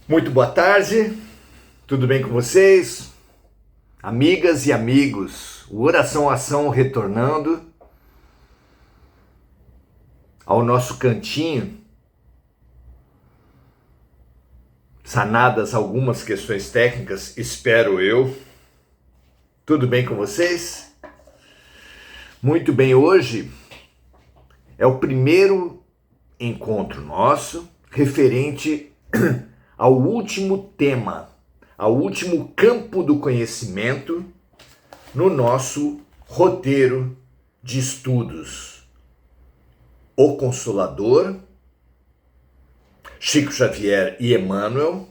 Muito boa tarde, tudo bem com vocês? Amigas e amigos, o Oração Ação retornando ao nosso cantinho, sanadas algumas questões técnicas, espero eu. Tudo bem com vocês? Muito bem, hoje é o primeiro encontro nosso referente ao último tema, ao último campo do conhecimento no nosso roteiro de estudos. O Consolador, Chico Xavier e Emmanuel,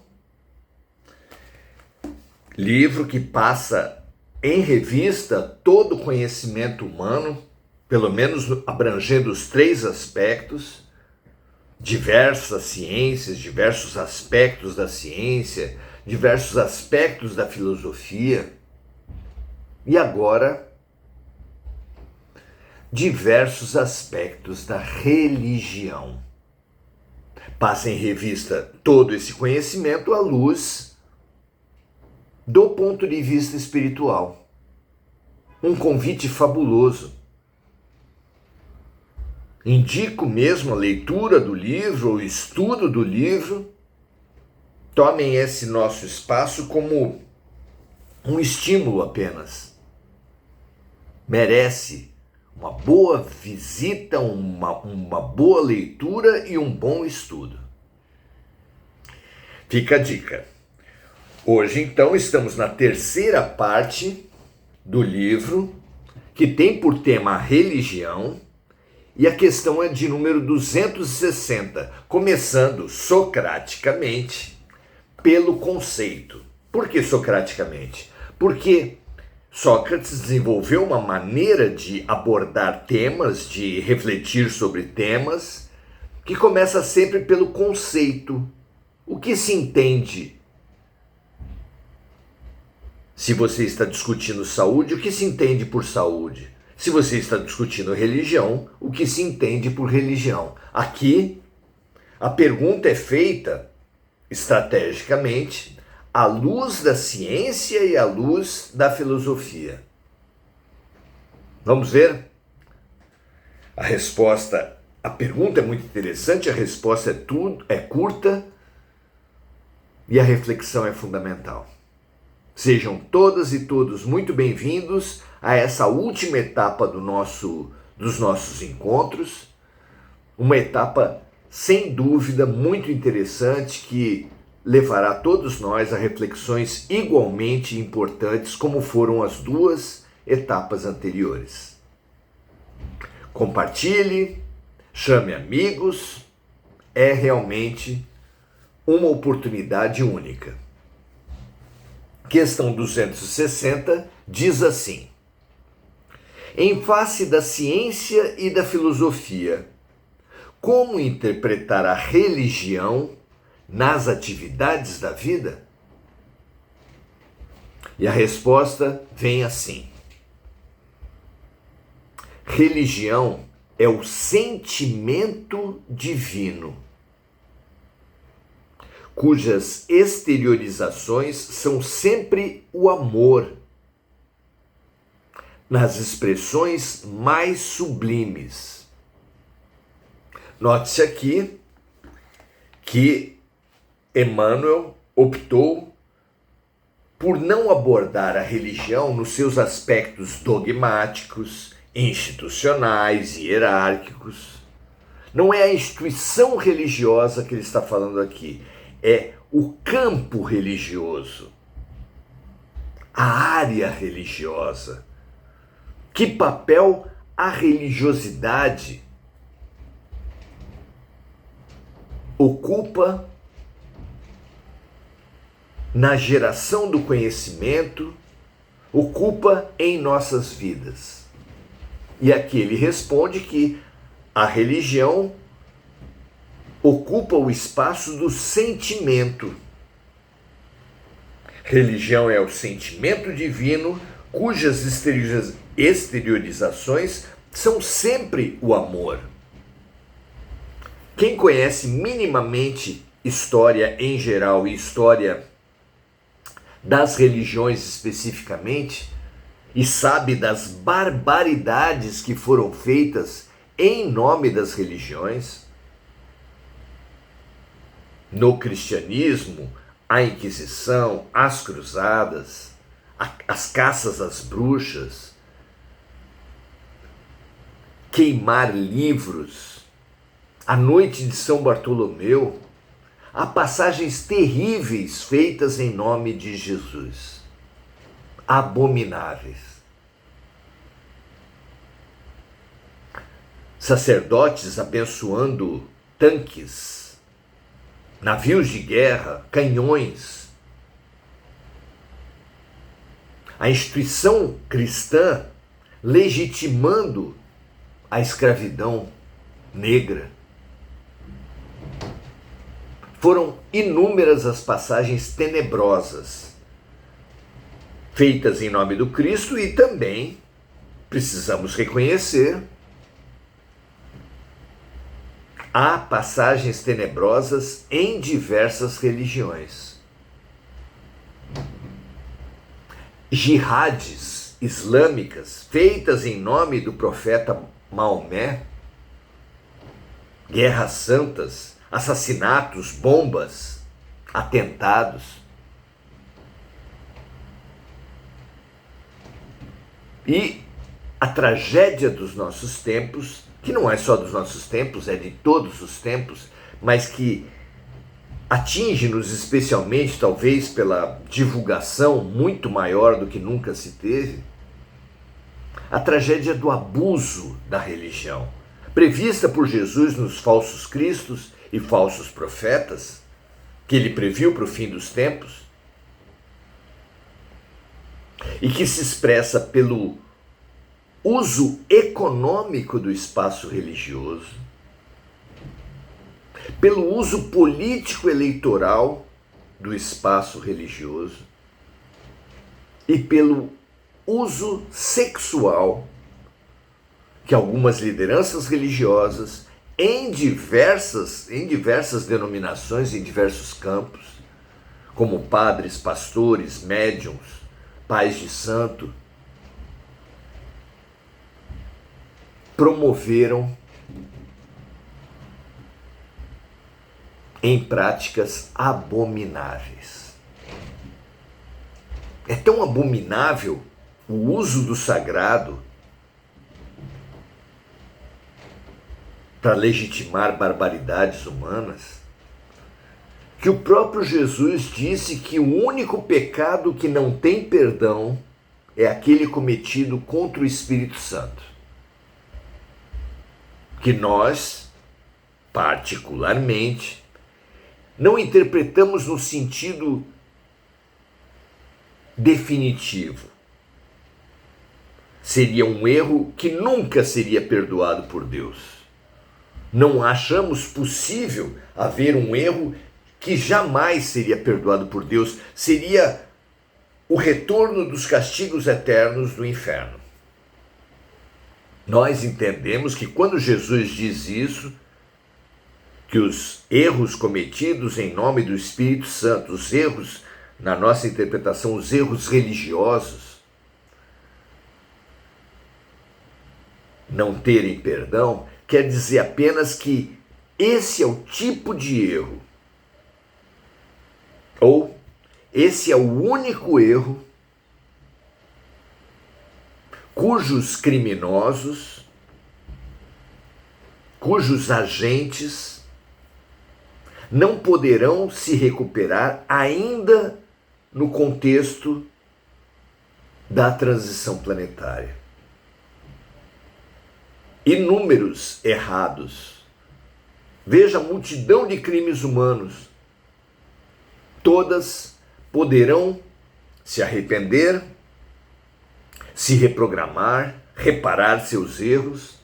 livro que passa em revista todo o conhecimento humano, pelo menos abrangendo os três aspectos, diversas ciências, diversos aspectos da ciência, diversos aspectos da filosofia e agora diversos aspectos da religião. Passa em revista todo esse conhecimento à luz do ponto de vista espiritual. Um convite fabuloso. Indico mesmo a leitura do livro, o estudo do livro. Tomem esse nosso espaço como um estímulo apenas. Merece uma boa visita, uma boa leitura e um bom estudo. Fica a dica. Hoje, então, estamos na terceira parte do livro, que tem por tema a religião, e a questão é de número 260, começando socraticamente pelo conceito. Por que socraticamente? Porque Sócrates desenvolveu uma maneira de abordar temas, de refletir sobre temas, que começa sempre pelo conceito. O que se entende? Se você está discutindo saúde, o que se entende por saúde? Se você está discutindo religião, o que se entende por religião? Aqui, a pergunta é feita estrategicamente à luz da ciência e à luz da filosofia. Vamos ver? A pergunta é muito interessante, a resposta é curta e a reflexão é fundamental. Sejam todas e todos muito bem-vindos a essa última etapa dos nossos encontros, uma etapa sem dúvida muito interessante que levará todos nós a reflexões igualmente importantes como foram as duas etapas anteriores. Compartilhe, chame amigos, é realmente uma oportunidade única. Questão 260 diz assim: em face da ciência e da filosofia, como interpretar a religião nas atividades da vida? E a resposta vem assim: religião é o sentimento divino, cujas exteriorizações são sempre o amor, nas expressões mais sublimes. Note-se aqui que Emmanuel optou por não abordar a religião nos seus aspectos dogmáticos, institucionais e hierárquicos. Não é a instituição religiosa que ele está falando aqui, é o campo religioso, a área religiosa. Que papel a religiosidade ocupa na geração do conhecimento, ocupa em nossas vidas? E aqui ele responde que a religião ocupa o espaço do sentimento. Religião é o sentimento divino, cujas exteriorizações são sempre o amor. Quem conhece minimamente história em geral e história das religiões especificamente, e sabe das barbaridades que foram feitas em nome das religiões. No cristianismo, a Inquisição, as cruzadas, as caças às bruxas, queimar livros, a noite de São Bartolomeu, há passagens terríveis feitas em nome de Jesus, abomináveis. Sacerdotes abençoando tanques, navios de guerra, canhões. A instituição cristã legitimando a escravidão negra. Foram inúmeras as passagens tenebrosas feitas em nome do Cristo, e também precisamos reconhecer, há passagens tenebrosas em diversas religiões. Jihades islâmicas feitas em nome do profeta Maomé, guerras santas, assassinatos, bombas, atentados. E a tragédia dos nossos tempos, que não é só dos nossos tempos, é de todos os tempos, mas que atinge-nos especialmente, talvez pela divulgação muito maior do que nunca se teve, a tragédia do abuso da religião, prevista por Jesus nos falsos cristos e falsos profetas, que ele previu para o fim dos tempos, e que se expressa pelo uso econômico do espaço religioso, pelo uso político-eleitoral do espaço religioso e pelo uso sexual que algumas lideranças religiosas em diversas denominações, em diversos campos, como padres, pastores, médiuns, pais de santo, promoveram em práticas abomináveis. É tão abominável o uso do sagrado para legitimar barbaridades humanas, que o próprio Jesus disse que o único pecado que não tem perdão é aquele cometido contra o Espírito Santo. Que nós, particularmente, não interpretamos no sentido definitivo. Seria um erro que nunca seria perdoado por Deus. Não achamos possível haver um erro que jamais seria perdoado por Deus. Seria o retorno dos castigos eternos do inferno. Nós entendemos que quando Jesus diz isso, que os erros cometidos em nome do Espírito Santo, os erros, na nossa interpretação, os erros religiosos, não terem perdão, quer dizer apenas que esse é o tipo de erro, ou esse é o único erro cujos criminosos, cujos agentes não poderão se recuperar ainda no contexto da transição planetária. Inúmeros errados. Veja a multidão de crimes humanos. Todas poderão se arrepender, se reprogramar, reparar seus erros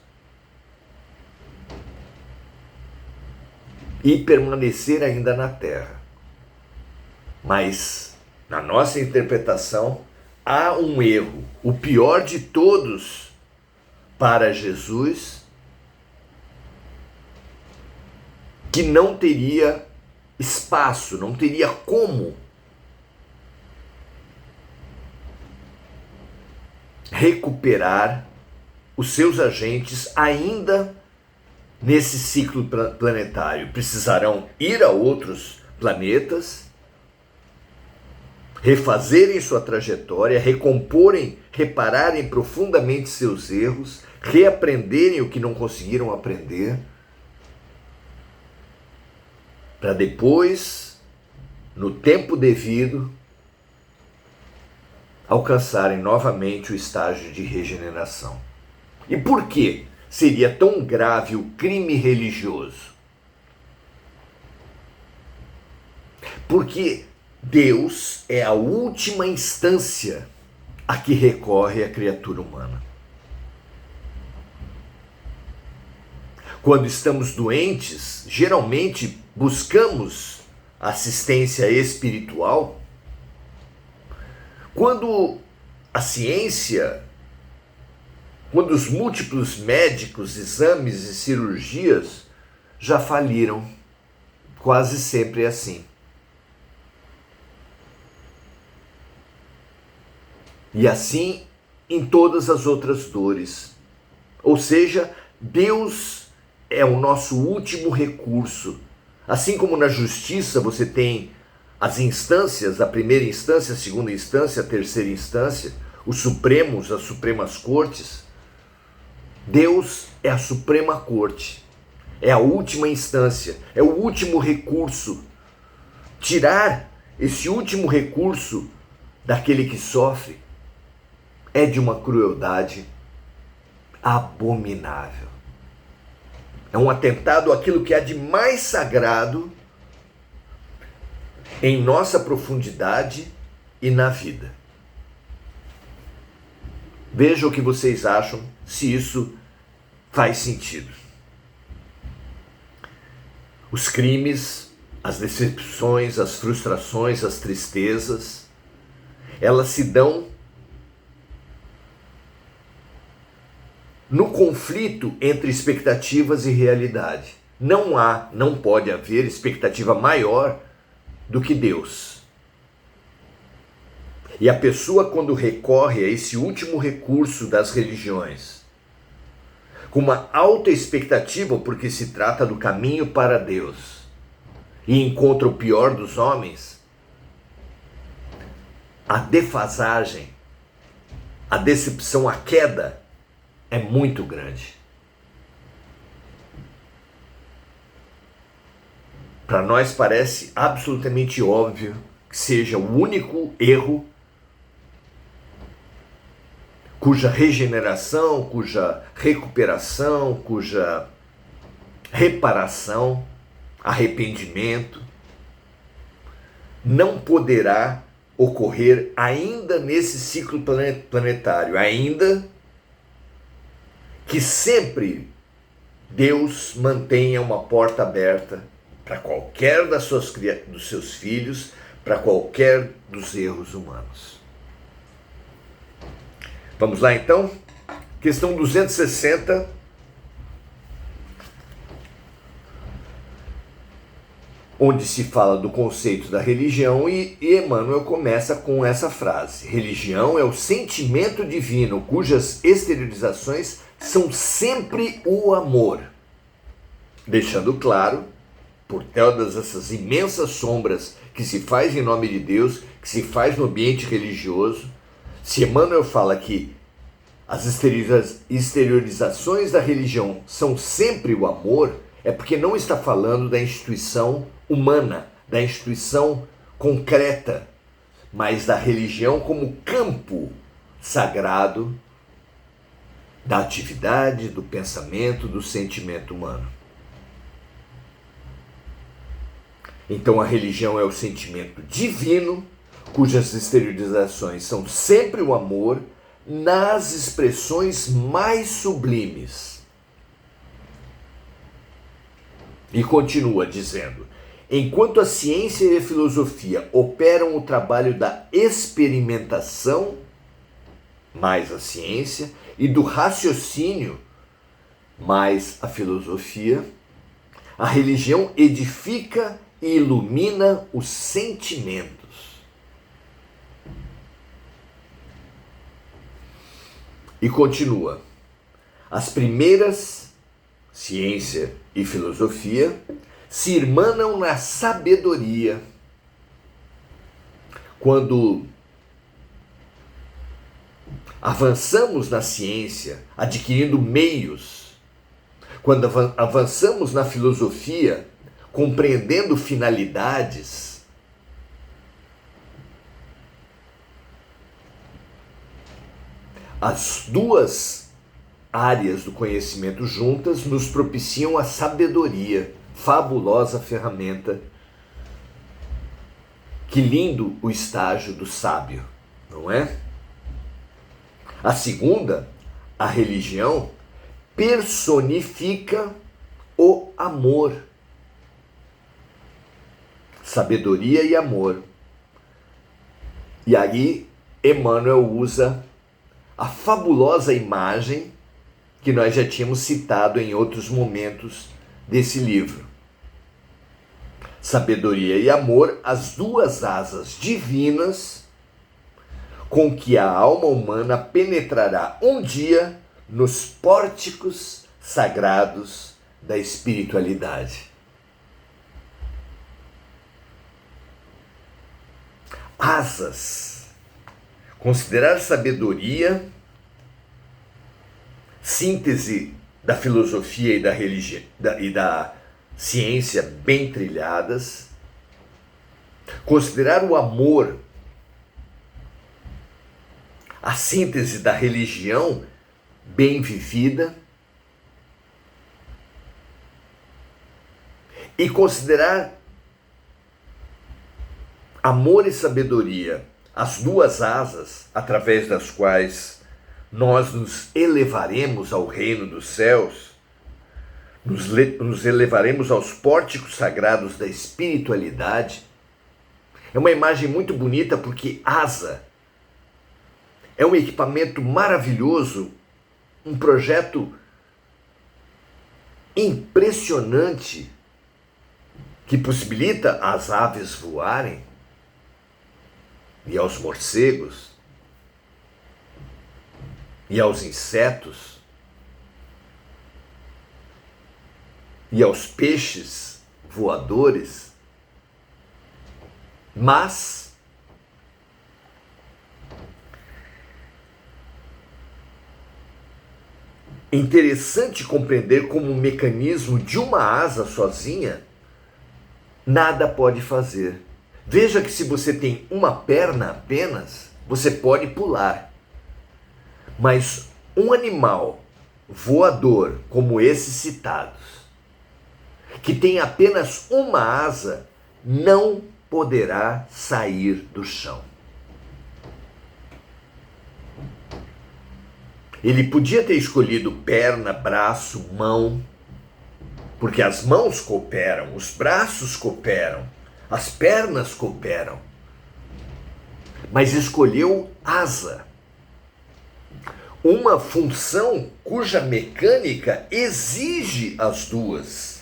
e permanecer ainda na Terra. Mas, na nossa interpretação, há um erro, o pior de todos para Jesus, que não teria espaço, não teria como recuperar os seus agentes ainda nesse ciclo planetário. Precisarão ir a outros planetas, refazerem sua trajetória, recomporem, repararem profundamente seus erros, reaprenderem o que não conseguiram aprender, para depois, no tempo devido, alcançarem novamente o estágio de regeneração. E por que seria tão grave o crime religioso? Porque Deus é a última instância a que recorre a criatura humana. Quando estamos doentes, geralmente buscamos assistência espiritual. Quando a ciência, quando os múltiplos médicos, exames e cirurgias já faliram, quase sempre é assim. E assim em todas as outras dores. Ou seja, Deus é o nosso último recurso. Assim como na justiça você tem as instâncias, a primeira instância, a segunda instância, a terceira instância, os supremos, as supremas cortes, Deus é a suprema corte, é a última instância, é o último recurso. Tirar esse último recurso daquele que sofre é de uma crueldade abominável. É um atentado àquilo que há de mais sagrado em nossa profundidade e na vida. Veja o que vocês acham, se isso faz sentido. Os crimes, as decepções, as frustrações, as tristezas, elas se dão no conflito entre expectativas e realidade. Não pode haver expectativa maior do que Deus. E a pessoa, quando recorre a esse último recurso das religiões, com uma alta expectativa, porque se trata do caminho para Deus, e encontra o pior dos homens, a defasagem, a decepção, a queda é muito grande. Para nós parece absolutamente óbvio que seja o único erro cuja regeneração, cuja recuperação, cuja reparação, arrependimento, não poderá ocorrer ainda nesse ciclo planetário, ainda que sempre Deus mantenha uma porta aberta para qualquer dos seus filhos, para qualquer dos erros humanos. Vamos lá então? Questão 260. Onde se fala do conceito da religião e Emmanuel começa com essa frase: religião é o sentimento divino cujas exteriorizações são sempre o amor. Deixando claro, por todas essas imensas sombras que se faz em nome de Deus, que se faz no ambiente religioso, se Emmanuel fala que as exteriorizações da religião são sempre o amor, é porque não está falando da instituição humana, da instituição concreta, mas da religião como campo sagrado da atividade, do pensamento, do sentimento humano. Então a religião é o sentimento divino, cujas exteriorizações são sempre o amor, nas expressões mais sublimes. E continua dizendo: enquanto a ciência e a filosofia operam o trabalho da experimentação, mais a ciência, e do raciocínio, mais a filosofia, a religião edifica e ilumina os sentimentos. E continua. As primeiras, ciência e filosofia, se irmanam na sabedoria. Quando avançamos na ciência, adquirindo meios, quando avançamos na filosofia, compreendendo finalidades, as duas áreas do conhecimento juntas nos propiciam a sabedoria, fabulosa ferramenta. Que lindo o estágio do sábio, não é? A segunda, a religião, personifica o amor. Sabedoria e amor. E aí, Emmanuel usa a fabulosa imagem que nós já tínhamos citado em outros momentos desse livro. Sabedoria e amor, as duas asas divinas com que a alma humana penetrará um dia nos pórticos sagrados da espiritualidade. Asas. Considerar sabedoria, síntese da filosofia e da religião e da ciência bem trilhadas. Considerar o amor, a síntese da religião bem vivida. E considerar amor e sabedoria as duas asas através das quais nós nos elevaremos ao reino dos céus, nos elevaremos aos pórticos sagrados da espiritualidade. É uma imagem muito bonita porque asa é um equipamento maravilhoso, um projeto impressionante que possibilita às aves voarem e aos morcegos e aos insetos e aos peixes voadores, mas é interessante compreender como o mecanismo de uma asa sozinha nada pode fazer. Veja que se você tem uma perna apenas, você pode pular. Mas um animal voador como esses citados, que tem apenas uma asa, não poderá sair do chão. Ele podia ter escolhido perna, braço, mão, porque as mãos cooperam, os braços cooperam, as pernas cooperam, mas escolheu asa. Uma função cuja mecânica exige as duas,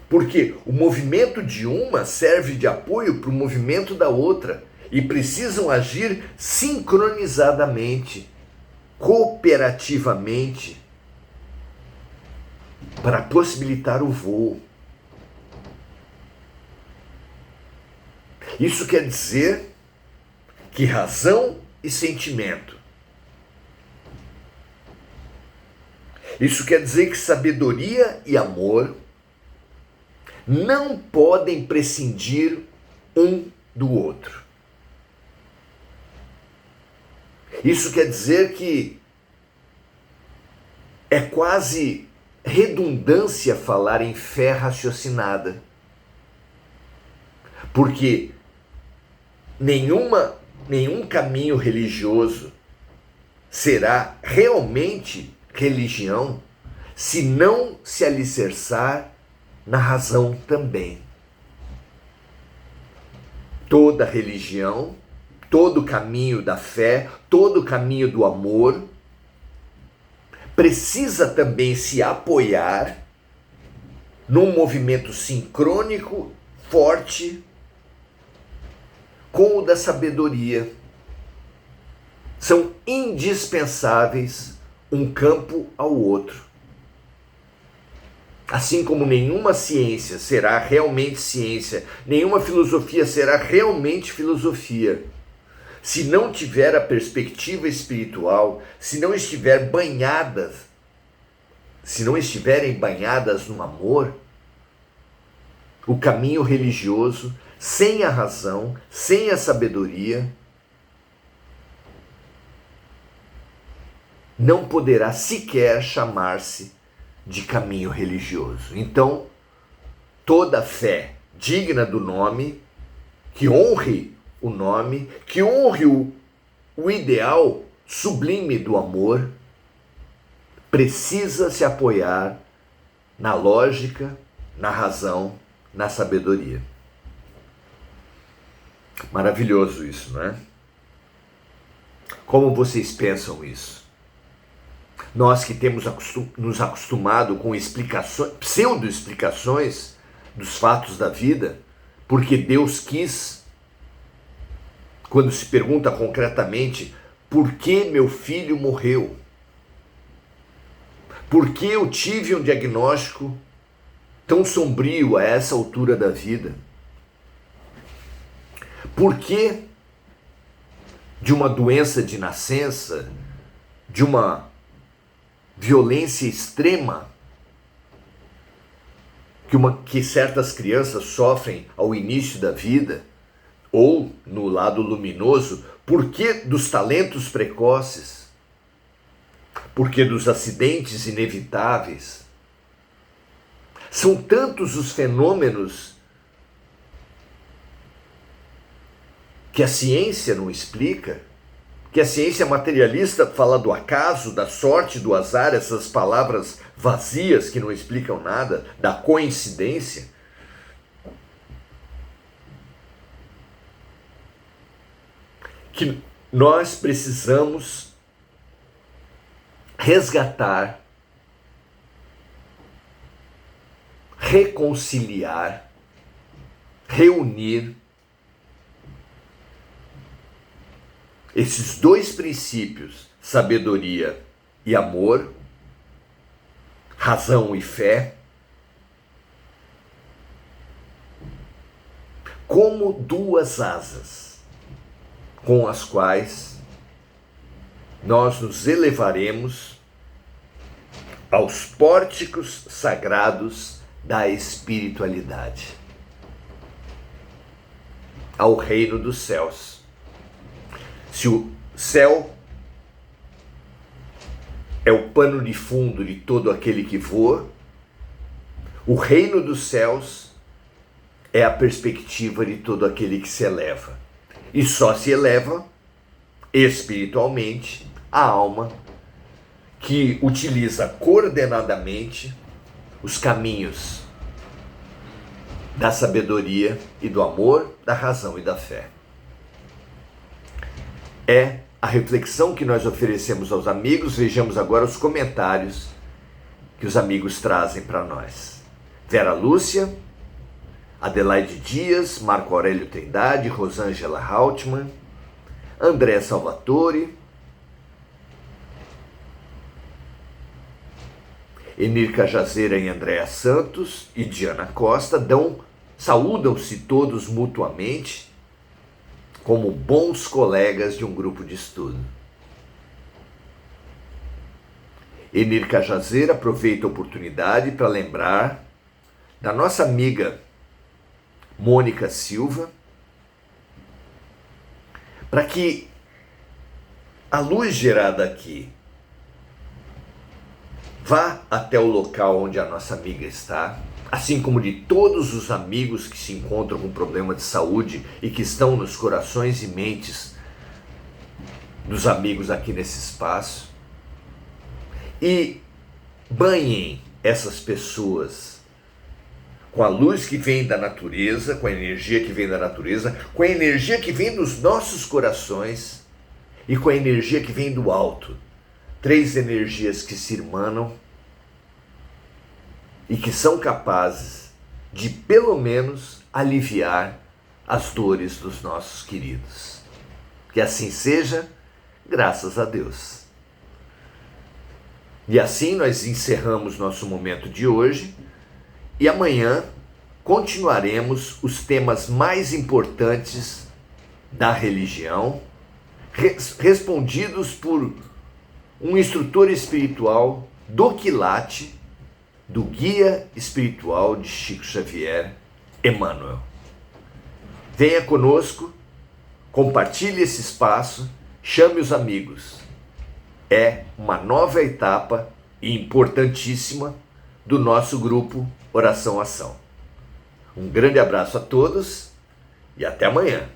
porque o movimento de uma serve de apoio para o movimento da outra e precisam agir sincronizadamente, cooperativamente, para possibilitar o voo. Isso quer dizer que razão e sentimento, isso quer dizer que sabedoria e amor não podem prescindir um do outro. Isso quer dizer que é quase redundância falar em fé raciocinada, porque nenhum caminho religioso será realmente religião se não se alicerçar na razão também. Toda religião, todo caminho da fé, todo caminho do amor precisa também se apoiar num movimento sincrônico forte com o da sabedoria. São indispensáveis um campo ao outro. Assim como nenhuma ciência será realmente ciência, nenhuma filosofia será realmente filosofia, se não tiver a perspectiva espiritual, se não estiverem banhadas no amor, o caminho religioso, sem a razão, sem a sabedoria, não poderá sequer chamar-se de caminho religioso. Então, toda fé digna do nome, que honre o nome, que honre o ideal sublime do amor, precisa se apoiar na lógica, na razão, na sabedoria. Maravilhoso isso, não é? Como vocês pensam isso? Nós que temos nos acostumado com explicações, pseudo-explicações dos fatos da vida, porque Deus quis, quando se pergunta concretamente, por que meu filho morreu? Por que eu tive um diagnóstico tão sombrio a essa altura da vida? Por que de uma doença de nascença, de uma violência extrema que certas crianças sofrem ao início da vida, ou no lado luminoso, por que dos talentos precoces? Por que dos acidentes inevitáveis? São tantos os fenômenos que a ciência não explica, que a ciência materialista fala do acaso, da sorte, do azar, essas palavras vazias que não explicam nada, da coincidência. Que nós precisamos resgatar, reconciliar, reunir esses dois princípios, sabedoria e amor, razão e fé, como duas asas com as quais nós nos elevaremos aos pórticos sagrados da espiritualidade, ao reino dos céus. Se o céu é o pano de fundo de todo aquele que voa, o reino dos céus é a perspectiva de todo aquele que se eleva. E só se eleva espiritualmente a alma que utiliza coordenadamente os caminhos da sabedoria e do amor, da razão e da fé. É a reflexão que nós oferecemos aos amigos. Vejamos agora os comentários que os amigos trazem para nós. Vera Lúcia, Adelaide Dias, Marco Aurélio Trindade, Rosângela Hautmann, André Salvatore, Enir Cajazeira e Andréa Santos e Diana Costa saúdam-se todos mutuamente como bons colegas de um grupo de estudo. Enir Cajazeira aproveita a oportunidade para lembrar da nossa amiga Mônica Silva, para que a luz gerada aqui vá até o local onde a nossa amiga está, assim como de todos os amigos que se encontram com problema de saúde e que estão nos corações e mentes dos amigos aqui nesse espaço, e banhem essas pessoas com a luz que vem da natureza, com a energia que vem da natureza, com a energia que vem dos nossos corações e com a energia que vem do alto. 3 energias que se irmanam e que são capazes de, pelo menos, aliviar as dores dos nossos queridos. Que assim seja, graças a Deus. E assim nós encerramos nosso momento de hoje e amanhã continuaremos os temas mais importantes da religião, respondidos por um instrutor espiritual do quilate, do guia espiritual de Chico Xavier, Emmanuel. Venha conosco, compartilhe esse espaço, chame os amigos. É uma nova etapa importantíssima do nosso grupo Oração Ação. Um grande abraço a todos e até amanhã.